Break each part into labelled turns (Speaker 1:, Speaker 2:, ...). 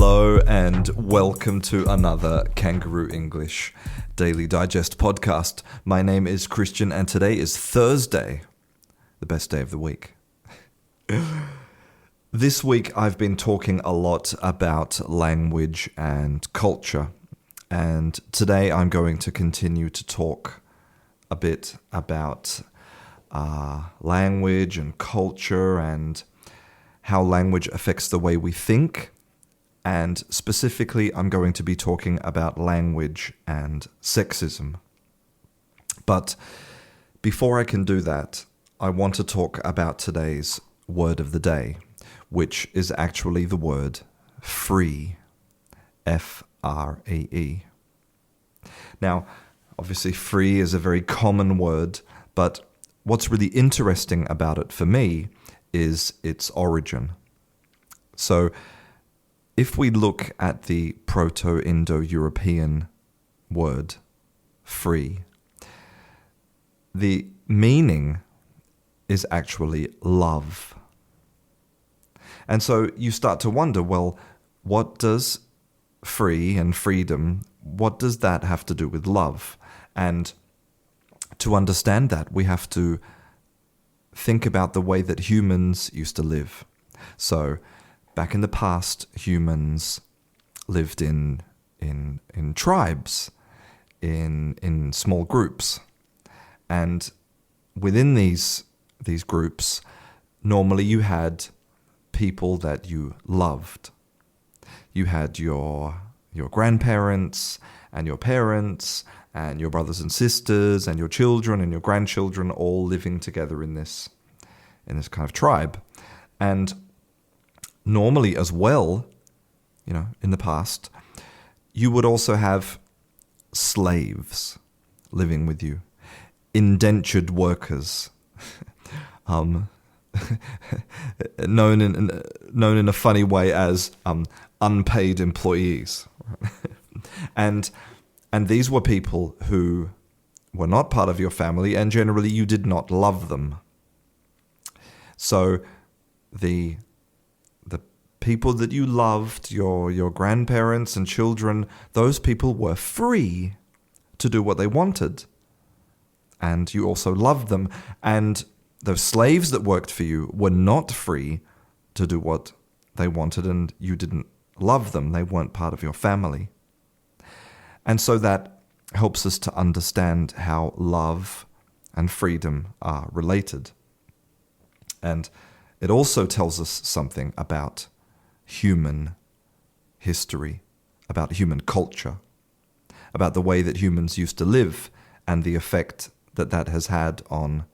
Speaker 1: Hello and welcome to another Kangaroo English Daily Digest podcast. My name is Christian and today is Thursday, the best day of the week. This week I've been talking a lot about language and culture, and today I'm going to continue to talk a bit about language and culture and how language affects the way we think. And specifically, I'm going to be talking about language and sexism. But before I can do that, I want to talk about today's word of the day, which is actually the word free, F-R-E-E. Now, obviously, free is a very common word, but what's really interesting about it for me is its origin. So, if we look at the Proto-Indo-European word, free, the meaning is actually love. And so you start to wonder, well, what does free and freedom, what does that have to do with love? And to understand that, we have to think about the way that humans used to live. So, back in the past, humans lived in tribes, in small groups. And within these groups, normally you had people that you loved. You had your grandparents and your parents and your brothers and sisters and your children and your grandchildren all living together in this kind of tribe. And normally as well, in the past, you would also have slaves living with you, indentured workers, known in a funny way as unpaid employees. And these were people who were not part of your family, and generally you did not love them. So the people that you loved, your grandparents and children, those people were free to do what they wanted. And you also loved them. And the slaves that worked for you were not free to do what they wanted, and you didn't love them. They weren't part of your family. And so that helps us to understand how love and freedom are related. And it also tells us something about human history, about human culture, about the way that humans used to live and the effect that that has had on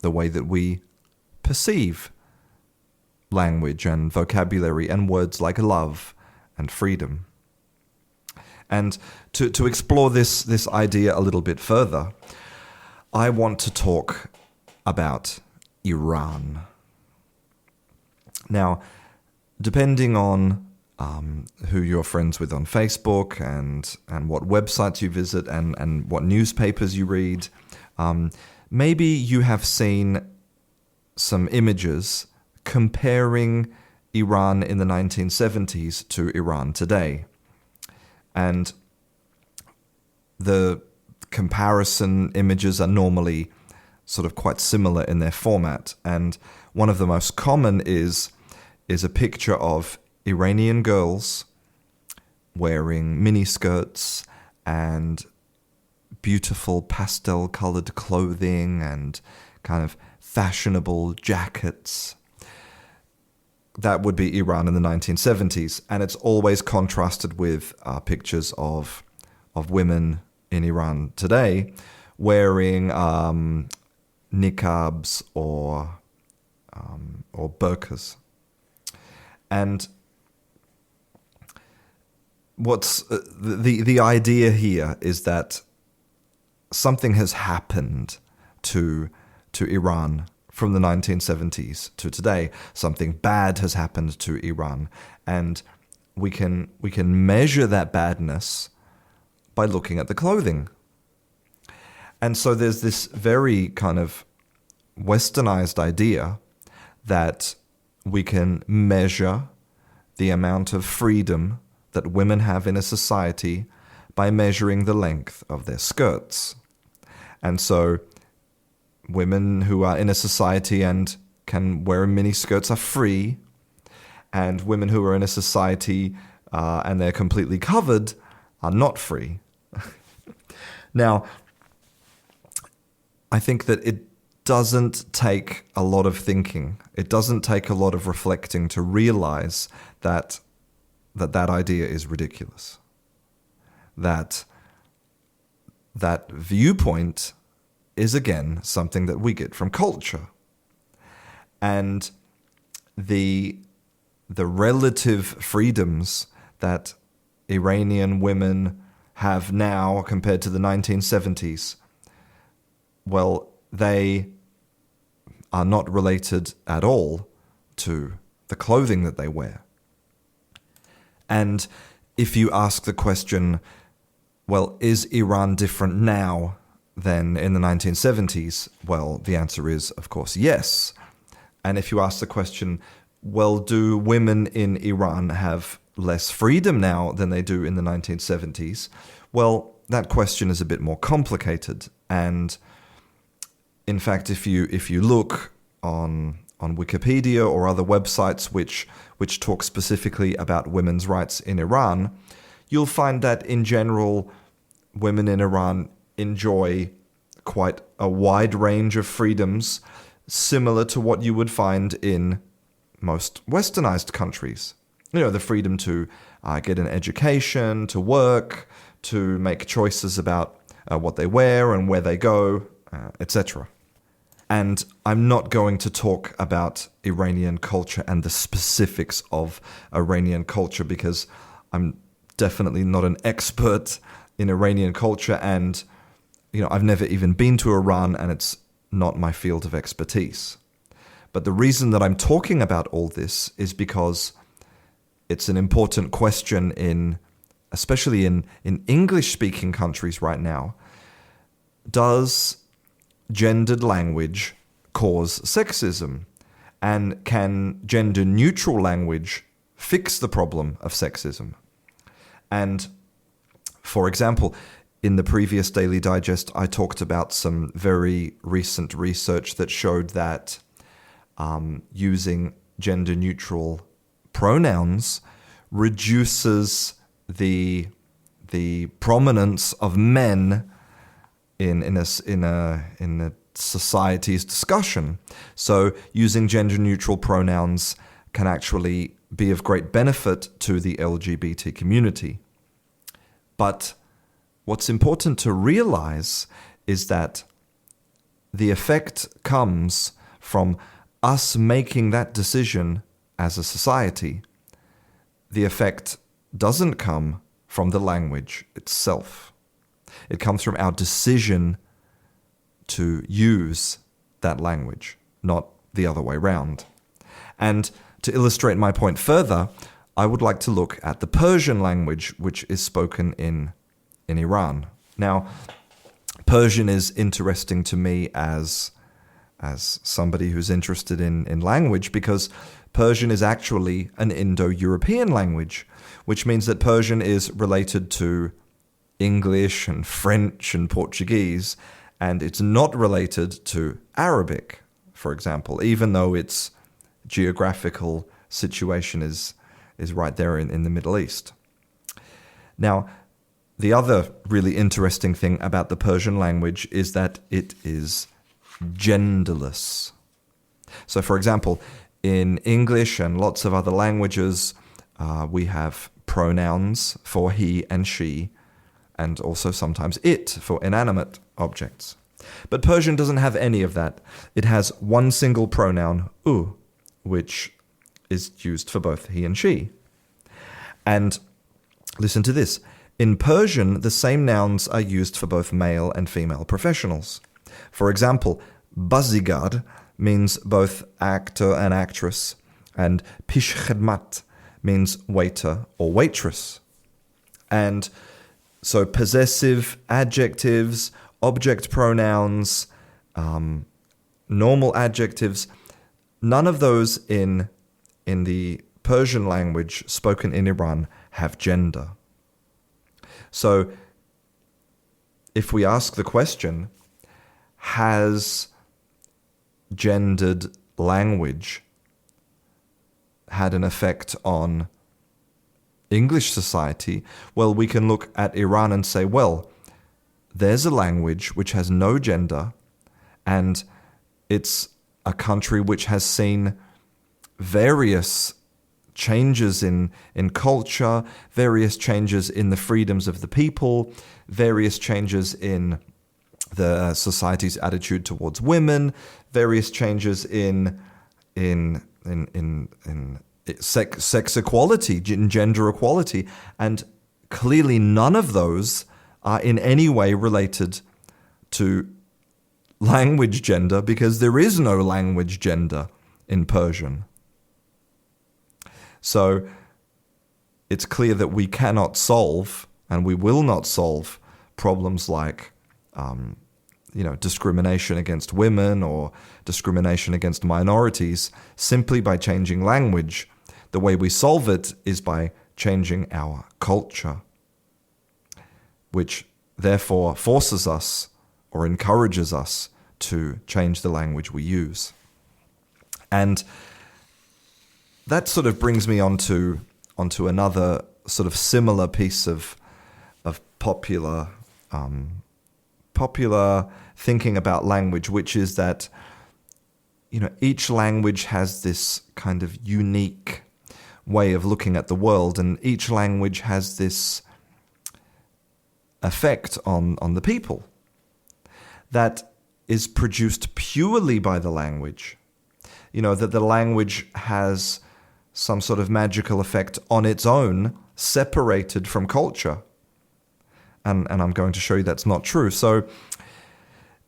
Speaker 1: the way that we perceive language and vocabulary and words like love and freedom. And to explore this idea a little bit further, I want to talk about Iran. Now, depending on who you're friends with on Facebook and what websites you visit and what newspapers you read, maybe you have seen some images comparing Iran in the 1970s to Iran today. And the comparison images are normally sort of quite similar in their format. And one of the most common is a picture of Iranian girls wearing miniskirts and beautiful pastel-colored clothing and kind of fashionable jackets. That would be Iran in the 1970s, and it's always contrasted with pictures of women in Iran today wearing niqabs or burqas. And what's the idea here is that something has happened to Iran from the 1970s to today. Something bad has happened to Iran, and we can measure that badness by looking at the clothing. And so there's this very kind of westernized idea that we can measure the amount of freedom that women have in a society by measuring the length of their skirts. And so women who are in a society and can wear mini skirts are free, and women who are in a society and they're completely covered are not free. Now, I think that it doesn't take a lot of thinking. It doesn't take a lot of reflecting to realize that idea is ridiculous. That viewpoint is, again, something that we get from culture. And the relative freedoms that Iranian women have now compared to the 1970s, well, they are not related at all to the clothing that they wear. And if you ask the question, well, is Iran different now than in the 1970s? Well, the answer is, of course, yes. And if you ask the question, well, do women in Iran have less freedom now than they do in the 1970s? Well, that question is a bit more complicated. And in fact, if you look on Wikipedia or other websites which talk specifically about women's rights in Iran, you'll find that in general, women in Iran enjoy quite a wide range of freedoms, similar to what you would find in most westernized countries. You know, the freedom to get an education, to work, to make choices about what they wear and where they go, etc. And I'm not going to talk about Iranian culture and the specifics of Iranian culture because I'm definitely not an expert in Iranian culture, and I've never even been to Iran, and it's not my field of expertise. But the reason that I'm talking about all this is because it's an important question especially in English-speaking countries right now. Does gendered language cause sexism? And can gender-neutral language fix the problem of sexism? And, for example, in the previous Daily Digest, I talked about some very recent research that showed that using gender-neutral pronouns reduces the prominence of men in a society's discussion. So using gender-neutral pronouns can actually be of great benefit to the LGBT community. But what's important to realize is that the effect comes from us making that decision as a society. The effect doesn't come from the language itself. It comes from our decision to use that language, not the other way round. And to illustrate my point further, I would like to look at the Persian language, which is spoken in Iran. Now, Persian is interesting to me as somebody who's interested in language, because Persian is actually an Indo-European language, which means that Persian is related to English and French and Portuguese, and it's not related to Arabic, for example, even though its geographical situation is right there in the Middle East. Now, the other really interesting thing about the Persian language is that it is genderless. So, for example, in English and lots of other languages, we have pronouns for he and she, and also sometimes it for inanimate objects. But Persian doesn't have any of that. It has one single pronoun, u, which is used for both he and she. And listen to this. In Persian, the same nouns are used for both male and female professionals. For example, bazigar means both actor and actress, and pish khidmat means waiter or waitress. And so possessive adjectives, object pronouns, normal adjectives, none of those in the Persian language spoken in Iran have gender. So if we ask the question, has gendered language had an effect on English society? Well, we can look at Iran and say, well, there's a language which has no gender, and it's a country which has seen various changes in culture, various changes in the freedoms of the people, various changes in the society's attitude towards women, various changes in sex equality, in gender equality, and clearly none of those are in any way related to language gender, because there is no language gender in Persian. So it's clear that we cannot solve, and we will not solve, problems like discrimination against women or discrimination against minorities simply by changing language. The way we solve it is by changing our culture, which therefore forces us or encourages us to change the language we use. And that sort of brings me onto another sort of similar piece of popular thinking about language, which is that each language has this kind of unique way of looking at the world, and each language has this effect on the people that is produced purely by the language. That the language has some sort of magical effect on its own, separated from culture. And I'm going to show you that's not true. So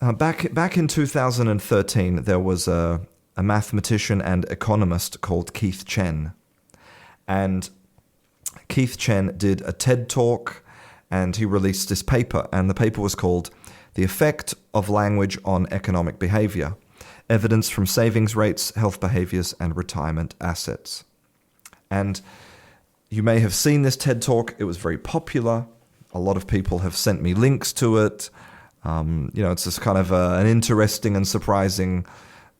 Speaker 1: back in 2013, there was a mathematician and economist called Keith Chen. And Keith Chen did a TED Talk, and he released this paper. And the paper was called The Effect of Language on Economic Behavior: Evidence from Savings Rates, Health Behaviors, and Retirement Assets. And you may have seen this TED Talk. It was very popular. A lot of people have sent me links to it. It's just kind of an interesting and surprising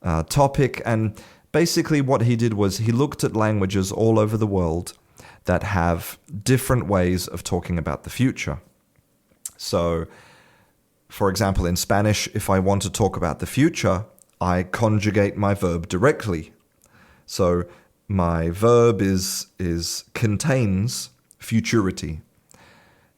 Speaker 1: topic. And basically what he did was he looked at languages all over the world that have different ways of talking about the future. So, for example, in Spanish, if I want to talk about the future, I conjugate my verb directly. So my verb contains futurity.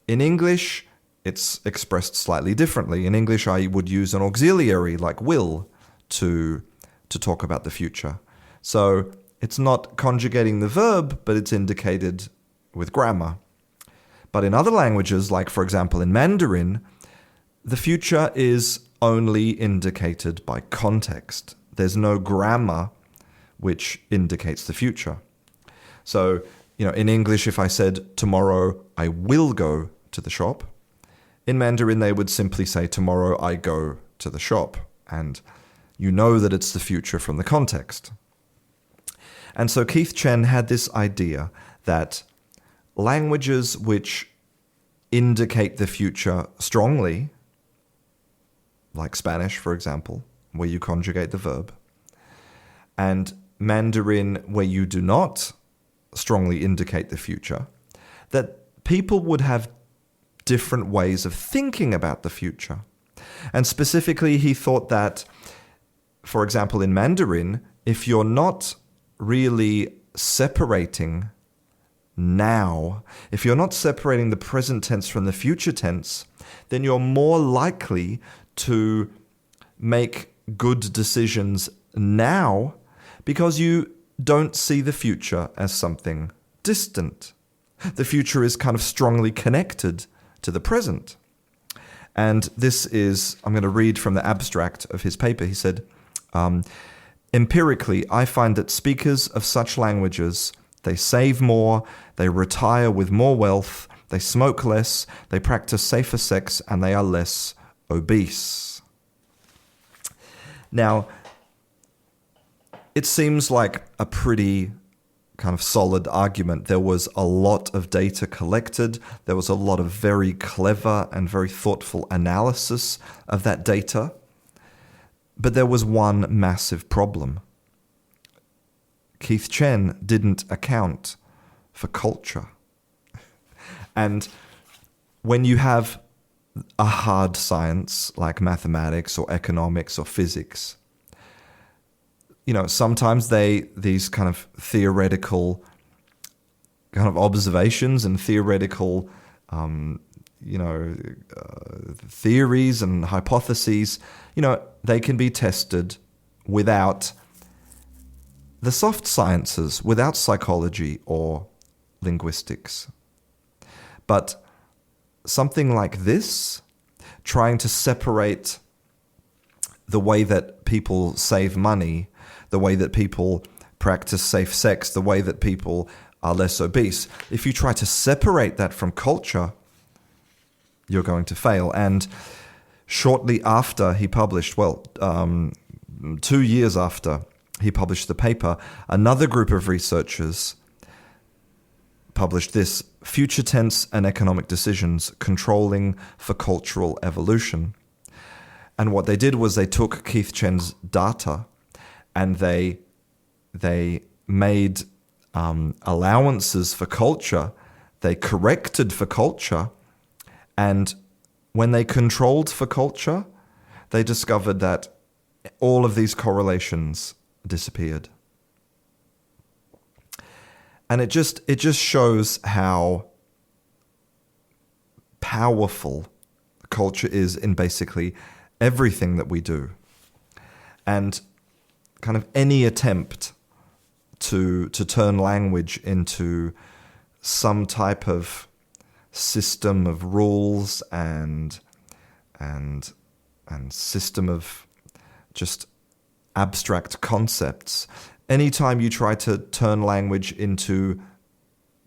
Speaker 1: In English, it's expressed slightly differently. In English, I would use an auxiliary like will to talk about the future. So it's not conjugating the verb, but it's indicated with grammar. But in other languages, like for example in Mandarin, the future is only indicated by context. There's no grammar which indicates the future. So, in English, if I said, tomorrow I will go to the shop, in Mandarin they would simply say, tomorrow I go to the shop. And you know that it's the future from the context. And so Keith Chen had this idea that languages which indicate the future strongly, like Spanish, for example, where you conjugate the verb, and Mandarin, where you do not strongly indicate the future, that people would have different ways of thinking about the future. And specifically, he thought that, for example, in Mandarin, if you're not really separating now, if you're not separating the present tense from the future tense, then you're more likely to make good decisions now because you don't see the future as something distant. The future is kind of strongly connected to the present. And this is, I'm going to read from the abstract of his paper. He said, empirically, I find that speakers of such languages, they save more, they retire with more wealth, they smoke less, they practice safer sex, and they are less obese. Now, it seems like a pretty kind of solid argument. There was a lot of data collected. There was a lot of very clever and very thoughtful analysis of that data. But there was one massive problem. Keith Chen didn't account for culture. And when you have a hard science like mathematics or economics or physics, sometimes these kind of theoretical kind of observations and theoretical, theories and hypotheses, they can be tested without the soft sciences, without psychology or linguistics. But something like this, trying to separate the way that people save money, the way that people practice safe sex, the way that people are less obese, if you try to separate that from culture, you're going to fail. And shortly after he published, 2 years after he published the paper, another group of researchers published this, Future Tense and Economic Decisions, Controlling for Cultural Evolution. And what they did was they took Keith Chen's data and they made allowances for culture, they corrected for culture, and when they controlled for culture, they discovered that all of these correlations disappeared. And it just shows how powerful culture is in basically everything that we do. And kind of any attempt to turn language into some type of system of rules and system of just abstract concepts. Anytime you try to turn language into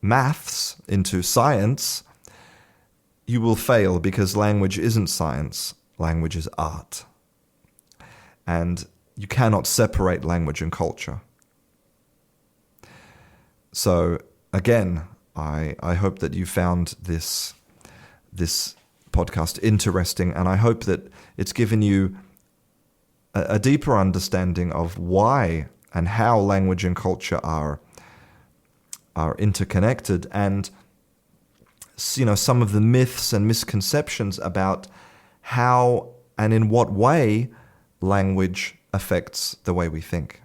Speaker 1: maths, into science, you will fail, because language isn't science. Language is art. And you cannot separate language and culture. So again, I hope that you found this podcast interesting, and I hope that it's given you a deeper understanding of why and how language and culture are interconnected, and some of the myths and misconceptions about how and in what way language affects the way we think.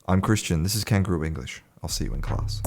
Speaker 1: I'm Christian. This is Kangaroo English. I'll see you in class.